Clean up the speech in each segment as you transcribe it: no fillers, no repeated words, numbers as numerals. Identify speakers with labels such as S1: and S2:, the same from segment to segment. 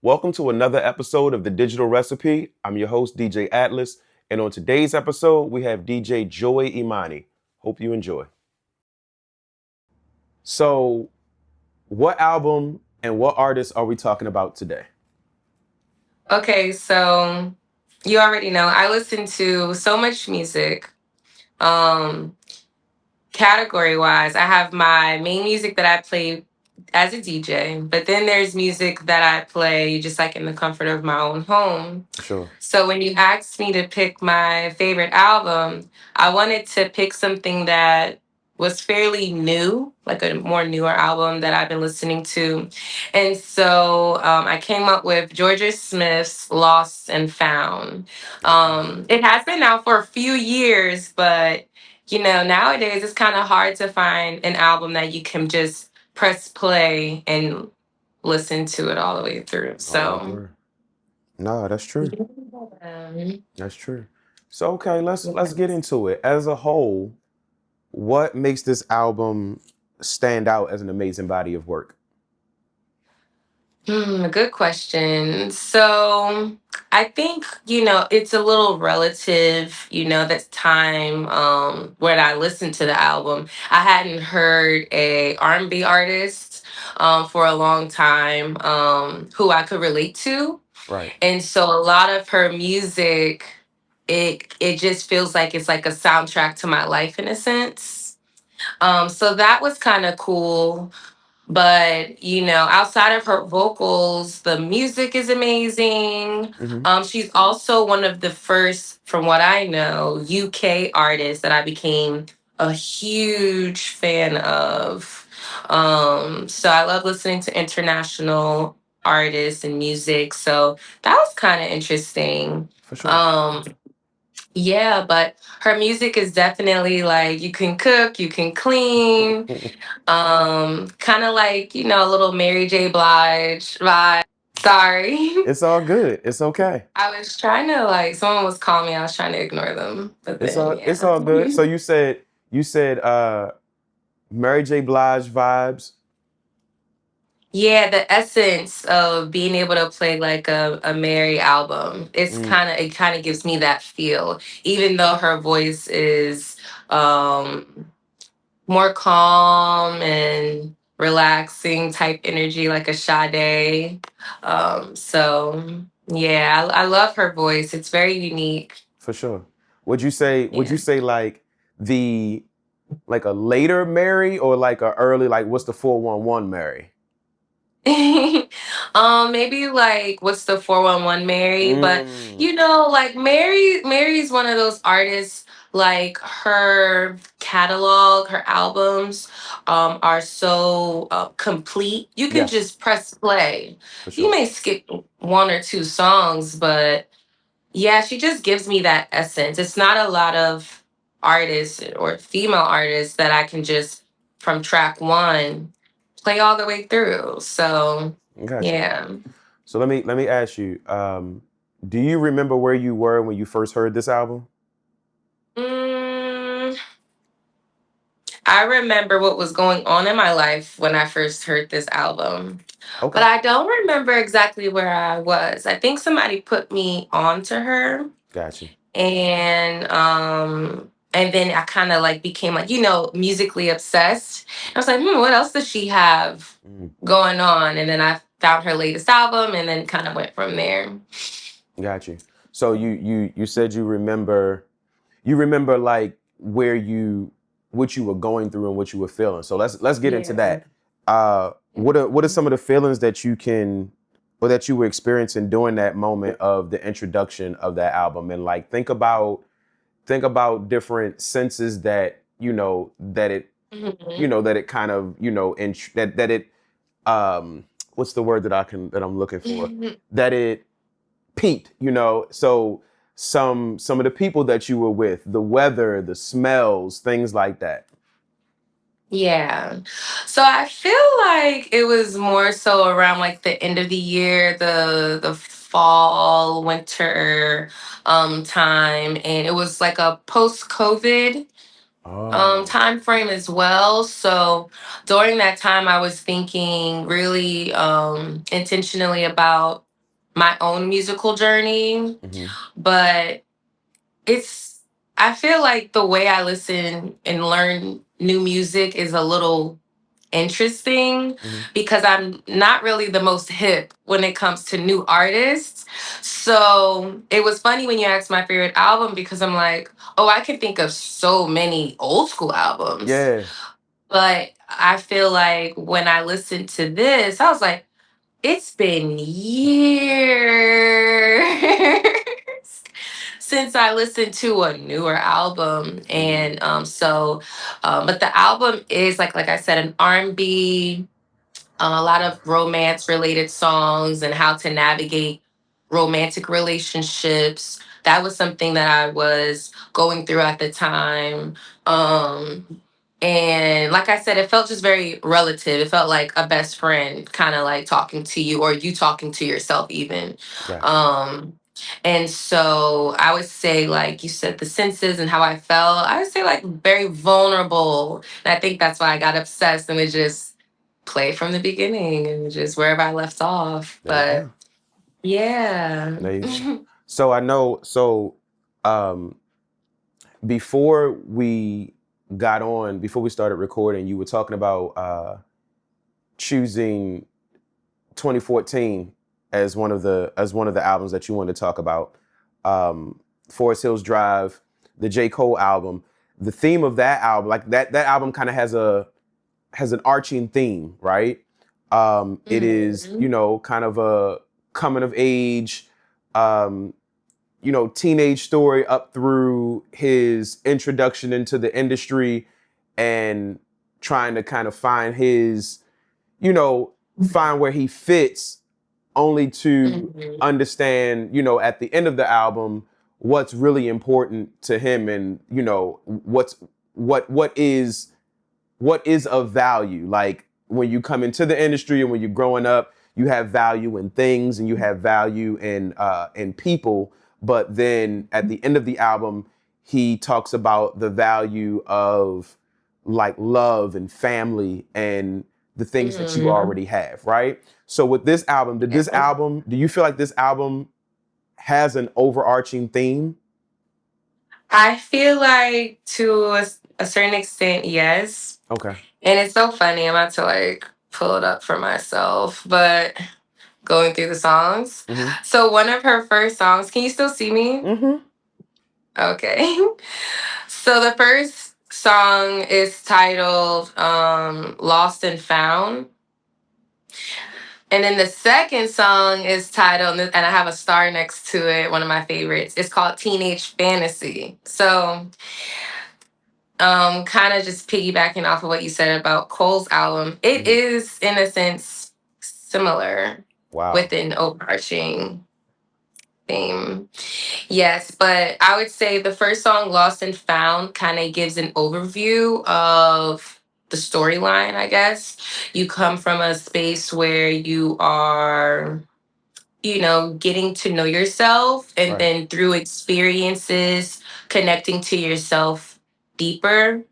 S1: Welcome to another episode of The Digital Recipe. I'm your host, DJ Atlas, and on today's episode, we have DJ Joi Emonie. Hope you enjoy. So, what album and what artist are we talking about today?
S2: Okay, so you already know I listen to so much music. Um, Category wise, I have my main music that I play as a DJ, but then there's music that I play just like in the comfort of my own home.
S1: Sure.
S2: So when you asked me to pick my favorite album, I wanted to pick something that was fairly new, like a more newer album that I've been listening to. And so I came up with Georgia Smith's Lost and Found.
S1: Okay.
S2: It has been out for a few years, but nowadays it's kind of hard to find an album that you can just press play and listen to it all the way through.
S1: All the way
S2: So,
S1: through. No, that's true.
S2: yeah.
S1: That's true. So, okay, let's get into it. As a whole, what makes this album stand out as an amazing body of work?
S2: Good question. So I think, it's a little relative, that's time when I listened to the album. I hadn't heard a R&B artist for a long time who I could relate to.
S1: Right.
S2: And so a lot of her music, it just feels like it's like a soundtrack to my life in a sense. So that was kind of cool. But, outside of her vocals, the music is amazing.
S1: Mm-hmm.
S2: She's also one of the first, from what I know, UK artists that I became a huge fan of. So I love listening to international artists and music. So that was kind of interesting.
S1: For sure.
S2: Um, yeah, but her music is definitely like you can cook, you can clean, kind of like, a little Mary J. Blige vibe. Sorry.
S1: It's all good. It's okay.
S2: I was trying to like someone was calling me, I was trying to ignore them. But then
S1: It's
S2: yeah.
S1: all good. So you said Mary J. Blige vibes.
S2: Yeah, the essence of being able to play like a Mary album,
S1: Mm,
S2: it kind of gives me that feel, even though her voice is um more calm and relaxing type energy, like a Sade. So yeah, I love her voice. It's very unique.
S1: for sure. Would you say like the like a later Mary or like a early like what's the 411 Mary?
S2: Maybe like what's the 411 Mary, but
S1: Mm,
S2: like Mary's one of those artists, like her catalog, her albums are so complete. You can
S1: yes,
S2: just press play.
S1: for
S2: You
S1: sure.
S2: may skip one or two songs, but yeah, she just gives me that essence. It's not a lot of artists or female artists that I can just from track one play all the way through. So
S1: Gotcha.
S2: yeah.
S1: So let me ask you, do you remember where you were when you first heard this album?
S2: Mm, I remember what was going on in my life when I first heard this album, but
S1: Okay.
S2: I don't remember exactly where I was. I think somebody put me onto her,
S1: Gotcha.
S2: and then I kind of like became like musically obsessed. I was like, what else does she have
S1: Mm,
S2: going on? And then I found her latest album, and then kind of went from there.
S1: got you. So you said you remember like where you what you were going through and what you were feeling. So let's get into
S2: Yeah.
S1: that. What are some of the feelings that you can or that you were experiencing during that moment of the introduction of that album? And like think about different senses that
S2: Mhm.
S1: that it kind of that it what's the word that I'm looking for, that it piqued, so some of the people that you were with, the weather, the smells, things like that.
S2: Yeah. So I feel like it was more so around like the end of the year, the fall, winter time, and it was like a post-COVID
S1: Oh,
S2: time frame as well. So during that time I was thinking really intentionally about my own musical journey,
S1: Mm-hmm.
S2: but it's I feel like the way I listen and learn new music is a little interesting
S1: Mm-hmm.
S2: because I'm not really the most hip when it comes to new artists. So it was funny when you asked my favorite album because I'm like, oh, I can think of so many old school albums.
S1: Yeah.
S2: But I feel like when I listened to this, I was like, it's been years since I listened to a newer album,
S1: Mm-hmm.
S2: and but the album is like I said, an R&B, a lot of romance related songs and how to navigate romantic relationships. That was something that I was going through at the time. And like I said, it felt just very relative. It felt like a best friend kind of like talking to you or you talking to yourself, even.
S1: Gotcha.
S2: Um, and so I would say, like you said, the senses and how I felt, I would say like very vulnerable. And I think that's why I got obsessed and would just play from the beginning and just wherever I left off.
S1: There you
S2: But
S1: go.
S2: yeah.
S1: There you go. So I know. So um, before we before we started recording, you were talking about choosing 2014 as one of the albums that you wanted to talk about. Forest Hills Drive, the J. Cole album. The theme of that album, like that album, kind of has an arching theme, right? It is,
S2: Mhm.
S1: kind of a coming of age, um, teenage story up through his introduction into the industry and trying to kind of find find where he fits, only to
S2: Mhm.
S1: understand, at the end of the album, what's really important to him, and what is of value. Like when you come into the industry and when you're growing up, you have value in things and you have value in people. But then at the end of the album, he talks about the value of like love and family and the things that you
S2: Mhm.
S1: already have, right? So with this album,
S2: Yeah.
S1: do you feel like this album has an overarching theme?
S2: I feel like to a certain extent, yes.
S1: Okay.
S2: And it's so funny. I'm about to like pull it up for myself, but going through the songs.
S1: Mm-hmm.
S2: So one of her first songs, can you still see me?
S1: Mm-hmm.
S2: Okay. So the first song is titled Lost and Found. And then the second song is titled, and I have a star next to it, one of my favorites. It's called Teenage Fantasy. So kind of just piggybacking off of what you said about Cole's album, it
S1: Mm-hmm.
S2: is in a sense similar
S1: Wow.
S2: with an overarching theme. Yes, but I would say the first song, Lost and Found, kind of gives an overview of the storyline, I guess. You come from a space where you are, getting to know yourself, and
S1: Right.
S2: then through experiences, connecting to yourself deeper.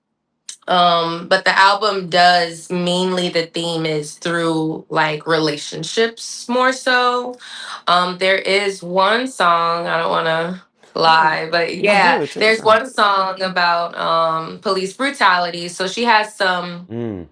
S2: But the album does mainly, the theme is through like relationships more so. There is one song, I don't want to
S1: No,
S2: lie, but
S1: no,
S2: yeah,
S1: good. Take your
S2: there's
S1: time.
S2: one song about police brutality. So she has some,
S1: Mm.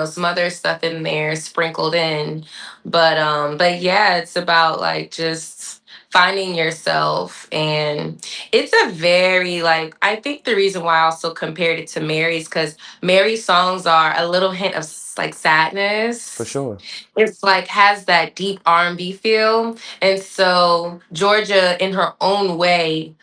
S2: some other stuff in there sprinkled in, but yeah, it's about like just finding yourself. And it's a very, like, I think the reason why I also compared it to Mary's, because Mary's songs are a little hint of like
S1: For
S2: sadness.
S1: sure.
S2: It's like has that deep R&B feel, and so Georgia in her own way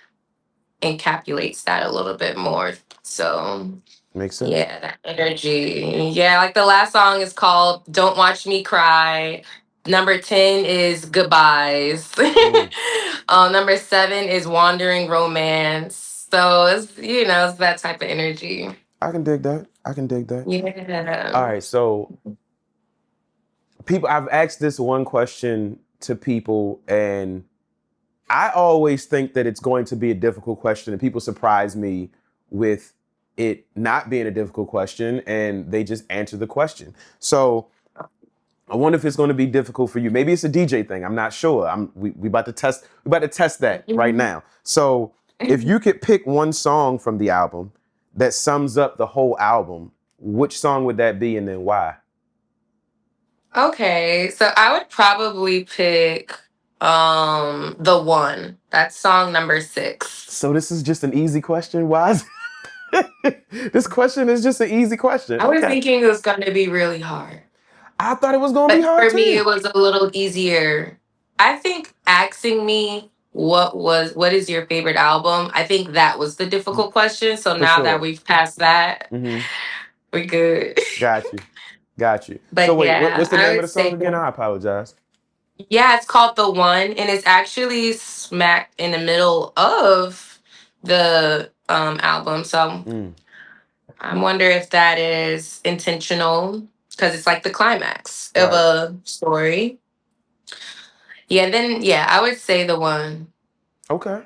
S2: encapsulates that a little bit more. So
S1: Makes sense.
S2: yeah, that energy. Yeah, like the last song is called Don't Watch Me Cry. Number 10 is Goodbyes.
S1: Mm.
S2: Number 7 is Wandering Romance. So it's that type of energy.
S1: I can dig that. I can dig that. All
S2: Yeah.
S1: right. So I've asked this one question to people, and I always think that it's going to be a difficult question, and people surprise me with it not being a difficult question, and they just answer the question. So I wonder if it's going to be difficult for you. Maybe it's a DJ thing. I'm not sure. We about to test. We about to test that right now. So if you could pick one song from the album that sums up the whole album, which song would that be, and then why?
S2: Okay, so I would probably pick The One. That's song number 6.
S1: So this is just an easy question. Why? This question is just an easy question.
S2: I was
S1: Okay.
S2: thinking it was going to be really hard.
S1: I thought it was going to be
S2: But
S1: hard
S2: for me
S1: too.
S2: it was a little easier. I think asking me what is your favorite album? I think that was the difficult question. So
S1: For
S2: now that
S1: sure.
S2: we've passed that,
S1: Hmm.
S2: we're good.
S1: Got you. Got you. So
S2: But
S1: wait,
S2: yeah,
S1: what's the
S2: I
S1: name of
S2: would
S1: the song
S2: say
S1: again? I apologize.
S2: yeah, it's called The One, and it's actually smack in the middle of the album. So
S1: Mm,
S2: I wonder if that is intentional because it's like the climax of
S1: right.
S2: a story. Yeah, then yeah, I would say The One.
S1: Okay.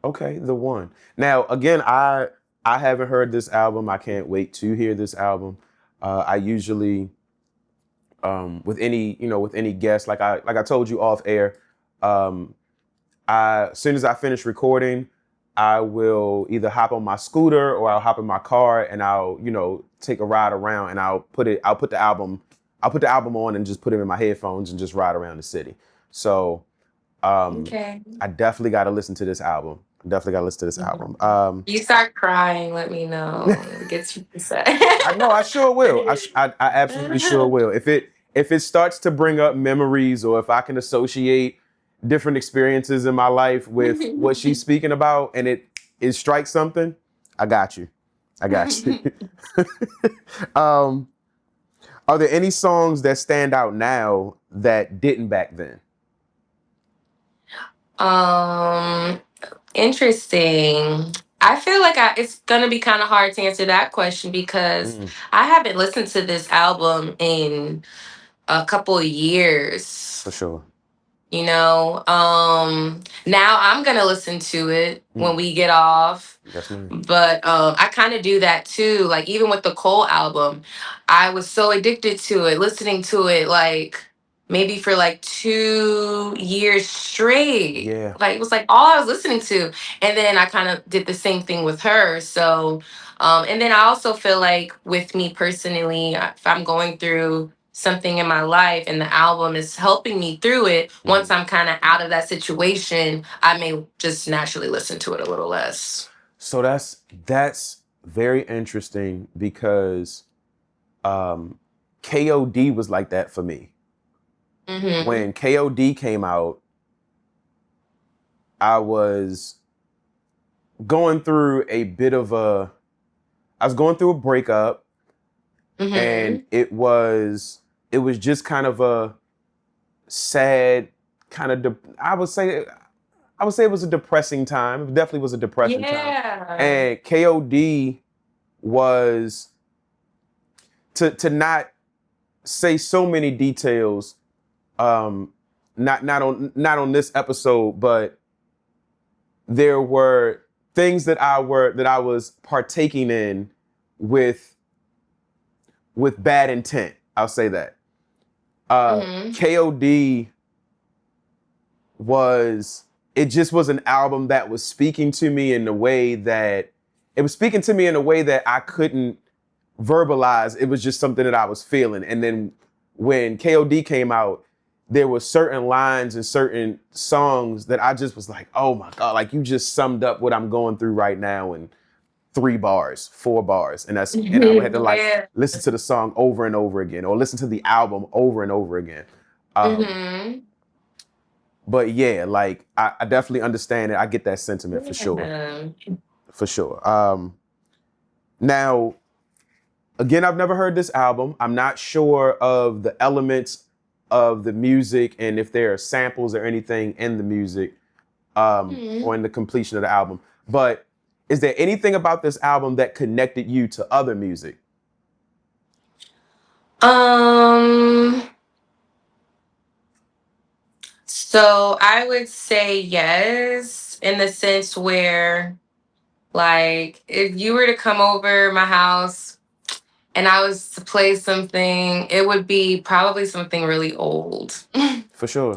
S1: Okay. The one. Now again, I haven't heard this album. I can't wait to hear this album. I usually with any with any guest, like I told you off air, um, as soon as I finish recording, I will either hop on my scooter or I'll hop in my car and I'll, take a ride around and I'll put the album on and just put it in my headphones and just ride around the city. So
S2: Okay.
S1: I definitely got to listen to this album. Definitely got to listen to this album.
S2: You start crying, let me know. It gets you sad.
S1: I know I sure will. I absolutely sure will. If it starts to bring up memories or if I can associate different experiences in my life with what she's speaking about and it strikes something, I got you. I got you. um, are there any songs that stand out now that didn't back then?
S2: um, Interesting. I feel like it's gonna be kind of hard to answer that question because
S1: Mm,
S2: I haven't listened to this album in a couple of years.
S1: for sure.
S2: Now I'm gonna listen to it when
S1: Mm,
S2: we get off.
S1: yes, ma'am.
S2: But I kind of do that too. Like even with the Cole album, I was so addicted to it, listening to it like maybe for like 2 years straight.
S1: Yeah.
S2: Like it was like all I was listening to. And then I kind of did the same thing with her. So and then I also feel like with me personally, if I'm going through something in my life and the album is helping me through it, once
S1: Mhm.
S2: I'm kind of out of that situation, I may just naturally listen to it a little less.
S1: So that's very interesting because um, KOD was like that for me.
S2: Hmm.
S1: When KOD came out, I was going through a bit of a I was going through a breakup and
S2: Hmm.
S1: it was just kind of a sad kind of I would say it was a depressing time. It definitely was a depressing time.
S2: Yeah.
S1: And KOD was to not say so many details um not on this episode, but there were things that I was partaking in with with bad intent. I'll say that.
S2: Hmm.
S1: KOD was it just was an album that was speaking to me in a way that it was speaking to me in a way that I couldn't verbalize. It was just something that I was feeling. And then when KOD came out, there were certain lines and certain songs that I just was like, oh my God, like you just summed up what I'm going through right now in 3 bars, 4 bars. And I had to like
S2: Yeah.
S1: listen to the song over and over again or listen to the album over and over again. Um,
S2: Hmm.
S1: but yeah, like I definitely understand it. I get that sentiment for sure.
S2: Yeah.
S1: For sure. Now again, I've never heard this album. I'm not sure of the elements of the music and if there are samples or anything in the music
S2: Mhm.
S1: or in the completion of the album. But is there anything about this album that connected you to other music?
S2: Um, so I would say yes, in the sense where, like, if you were to come over my house and I was to play something, it would be probably something really old.
S1: For sure.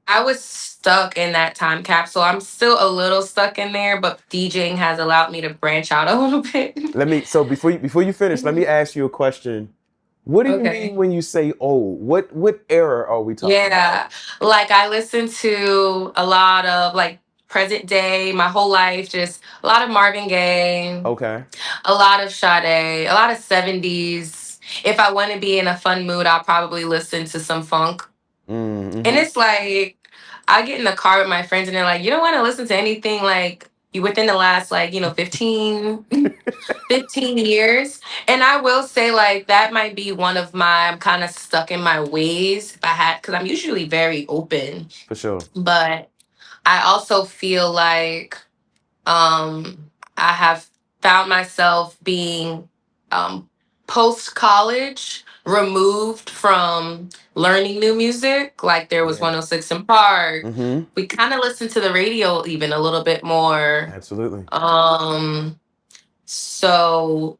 S2: I was stuck in that time capsule. I'm still a little stuck in there, but DJing has allowed me to branch out a little bit.
S1: So before you finish, let me ask you a question. What do you mean
S2: Okay.
S1: when you say old? What era are we talking about?
S2: Yeah. Like I listen to a lot of like present day, my whole life, just a lot of Marvin Gaye,
S1: Okay.
S2: a lot of Sade, a lot of 70s. If I want to be in a fun mood, I'll probably listen to some funk. And
S1: Mm-hmm.
S2: it's like I get in the car with my friends and they're like, you don't want to listen to anything like you within the last like, 15 years. And I will say like that might be one of my I'm kind of stuck in my ways if I had because I'm usually very open.
S1: For sure.
S2: But I also feel like I have found myself being post college removed from learning new music. Like there was
S1: Yeah.
S2: 106 in Park.
S1: Mm-hmm.
S2: We kind of listened to the radio even a little bit more.
S1: Absolutely.
S2: So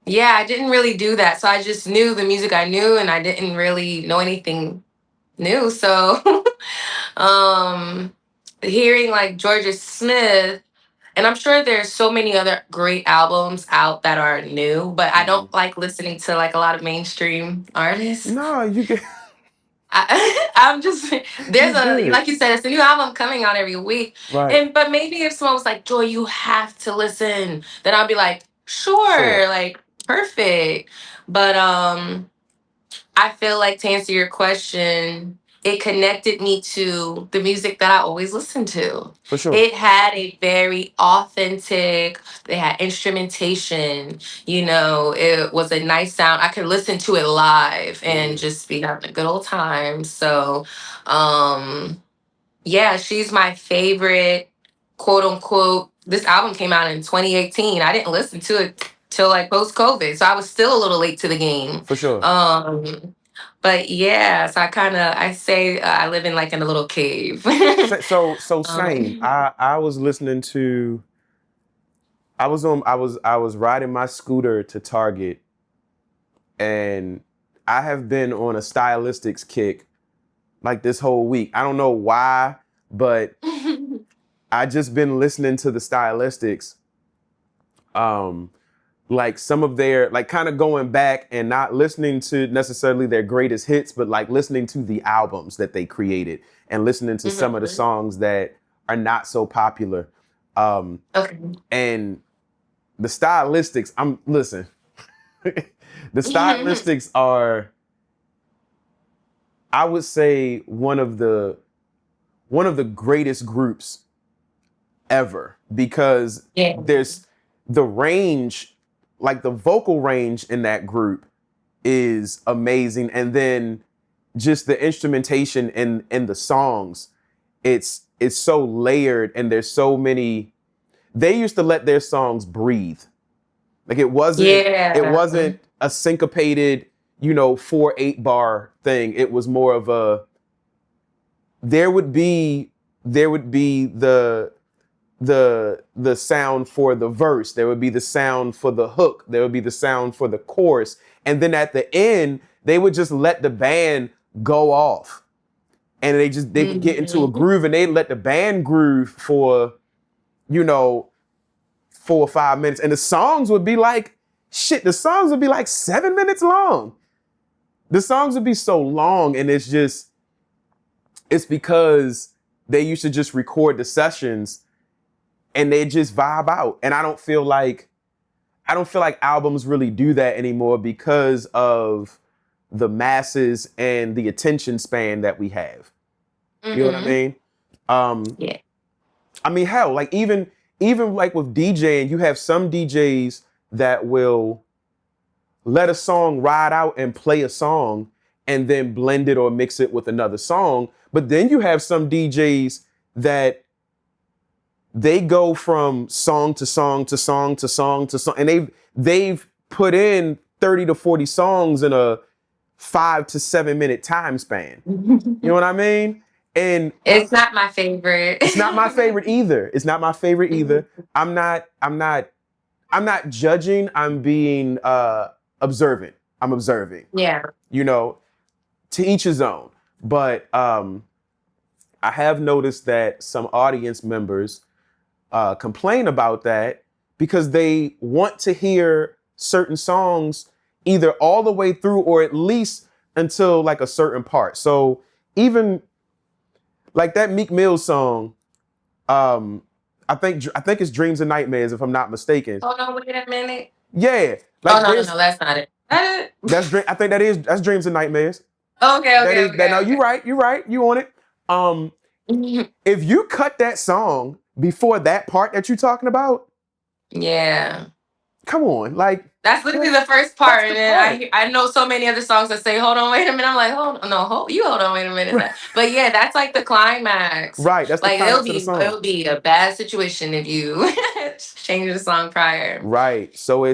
S2: yeah, I didn't really do that. So I just knew the music I knew and I didn't really know anything new. So um hearing like Georgia Smith, and I'm sure there's so many other great albums out that are new, but I
S1: Mm-hmm.
S2: don't like listening to like a lot of mainstream artists.
S1: No, you get
S2: I'm just
S1: you
S2: there's a
S1: good.
S2: like you said, it's a new album coming out every week,
S1: Right.
S2: and but maybe if someone was like, Joy, you have to listen, then I'll be like,
S1: Sure.
S2: sure, like perfect. But I feel like to answer your question, it connected me to the music that I always listened to.
S1: For sure.
S2: It had a very authentic, they had instrumentation, it was a nice sound. I could listen to it live and
S1: Yeah.
S2: just be having a good old time. So, um, yeah, she's my favorite, quote unquote. This album came out in 2018. I didn't listen to it till like post COVID. So I was still a little late to the game.
S1: For sure.
S2: But yeah, so I say I live in like in a little cave.
S1: So same.
S2: um,
S1: I was listening to I was riding my scooter to Target, and I have been on a stylistics kick like this whole week. I don't know why, but I just been listening to the stylistics. Um like some of their like kind of going back and not listening to necessarily their greatest hits, but like listening to the albums that they created and listening to some of the
S2: Mhm.
S1: songs that are not so popular. Um
S2: Okay.
S1: and the stylistics, I'm listen. The stylistics are, I would say, one of the greatest groups ever, because
S2: Yeah.
S1: there's the range, like the vocal range in that group is amazing, and then just the instrumentation in the songs, it's so layered, and there's so many. They used to let their songs breathe. Like
S2: Yeah.
S1: it wasn't a syncopated, 4/8 bar thing. It was more of a, there would be the sound for the verse, there would be the sound for the hook, there would be the sound for the chorus, and then at the end they would just let the band go off, and they would get into a
S2: Mhm.
S1: groove, and they'd let the band groove for, you know 4 or 5 minutes, and the songs would be like, shit, the songs would be like 7 minutes long. The songs would be so long, and it's because they used to just record the sessions and they just vibe out. And I don't feel like albums really do that anymore because of the masses and the attention span that we have. You know what I
S2: Mhm.
S1: mean? Um,
S2: Yeah.
S1: I mean, hell, like even like with DJing, you have some DJs that will let a song ride out and play a song and then blend it or mix it with another song. But then you have some DJs that they go from song to song to song to song to song, and they've put in 30 to 40 songs in a 5 to 7 minute time span. You know what I mean? And
S2: It's not my favorite.
S1: it's not my favorite either. It's not my favorite either. I'm not judging. I'm being observant. I'm observing.
S2: Yeah.
S1: You know, to each his own. But I have noticed that some audience members complain about that because they want to hear certain songs either all the way through or at least until like a certain part. So even like that Meek Mill song, um, I think it's Dreams and Nightmares if I'm not mistaken.
S2: Hold on, wait a minute.
S1: Yeah,
S2: Oh
S1: like
S2: no, no,
S1: there's
S2: no, that's not it. That it?
S1: that's dream. I think that's Dreams and Nightmares.
S2: Okay,
S1: That
S2: okay,
S1: is that. Now
S2: okay,
S1: you right, you right, you on it. Um,
S2: okay.
S1: if you cut that song before that part that you're talking about,
S2: Yeah.
S1: come on, like
S2: That's literally the first
S1: that's
S2: part,
S1: the
S2: and then
S1: part.
S2: I know so many other songs that say, "Hold on, wait a minute." I'm like, "Hold on, no, hold on, wait a minute." But yeah, that's like the climax.
S1: Right, that's the
S2: Like
S1: climax of the song.
S2: it'll be a bad situation if you change the song prior.
S1: Right. So
S2: Yeah.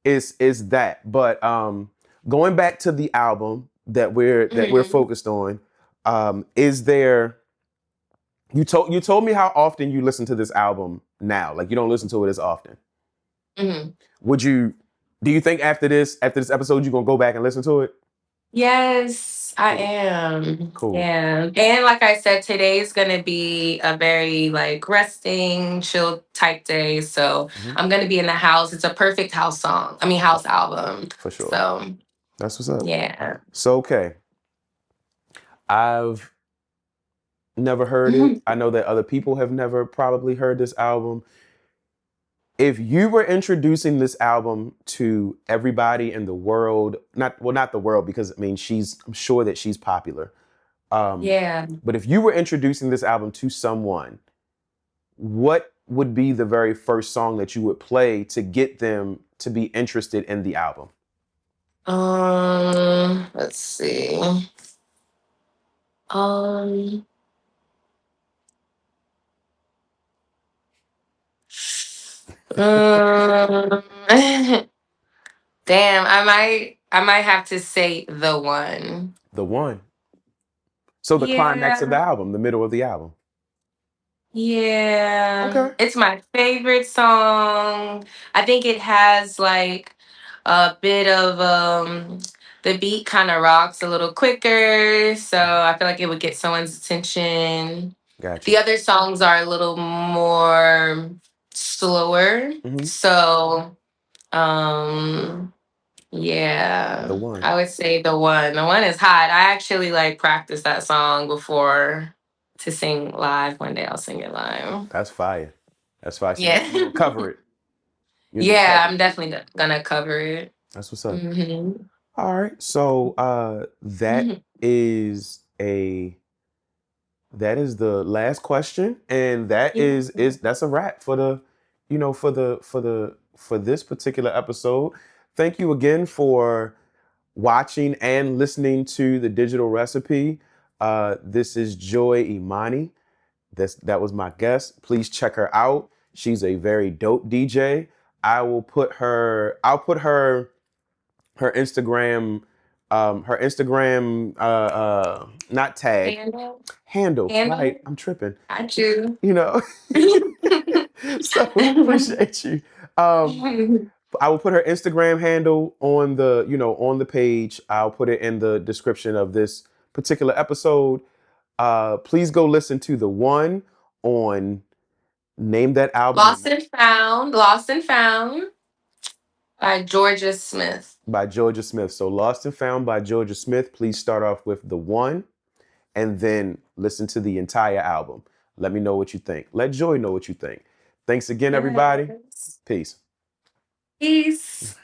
S1: it's that. But going back to the album that we're
S2: Hmm.
S1: focused on, is there you told me how often you listen to this album now. Like you don't listen to it as often.
S2: Hmm.
S1: Would you do you think after this episode you're gonna go back and listen to it?
S2: Yes, I
S1: Cool.
S2: am.
S1: Cool.
S2: Yeah. And like I said, today's gonna be a very like resting, chill type day. So
S1: Hmm.
S2: I'm gonna be in the house. It's a perfect house song. I mean house album.
S1: For sure.
S2: So
S1: That's what's up.
S2: yeah.
S1: So okay. I've never heard it. I know that other people have never probably heard this album. If you were introducing this album to everybody in the world, not the world, because I mean I'm sure that she's popular.
S2: Yeah.
S1: But if you were introducing this album to someone, what would be the very first song that you would play to get them to be interested in the album?
S2: Let's see. Um um, damn, I might have to say the one.
S1: The one. So the climax of the
S2: Yeah.
S1: album, the middle of the album.
S2: Yeah,
S1: Okay.
S2: it's my favorite song. I think it has like a bit of the beat kind of rocks a little quicker, so I feel like it would get someone's attention.
S1: Got
S2: The
S1: you.
S2: other songs are a little more slower.
S1: Hmm.
S2: So, um yeah,
S1: The one.
S2: I would say the one. The one is hot. I actually like practiced that song before to sing live. One day I'll sing it live.
S1: That's fire. That's fire. So you,
S2: Yeah.
S1: you gonna cover it. You're gonna
S2: Yeah,
S1: cover
S2: I'm
S1: it.
S2: definitely gonna cover it.
S1: That's what's up.
S2: Hmm.
S1: All right. So is a that is the last question, and that
S2: Yeah.
S1: is that's a wrap for the, for this particular episode. Thank you again for watching and listening to the digital recipe. This is Joy Imani. That was my guest. Please check her out. She's a very dope DJ. I'll put her Instagram not tag
S2: Handle.
S1: handle. Right.
S2: Handle.
S1: I'm tripping.
S2: I do.
S1: You know. So appreciate you. I will put her Instagram handle on the page. I'll put it in the description of this particular episode. Please go listen to the one on name that album
S2: Lost and Found. Lost and Found by Georgia Smith.
S1: by Georgia Smith. So Lost and Found by Georgia Smith. Please start off with the one and then listen to the entire album. Let me know what you think. Let Joy know what you think. Thanks again, everybody.
S2: Yes.
S1: Peace.
S2: Peace.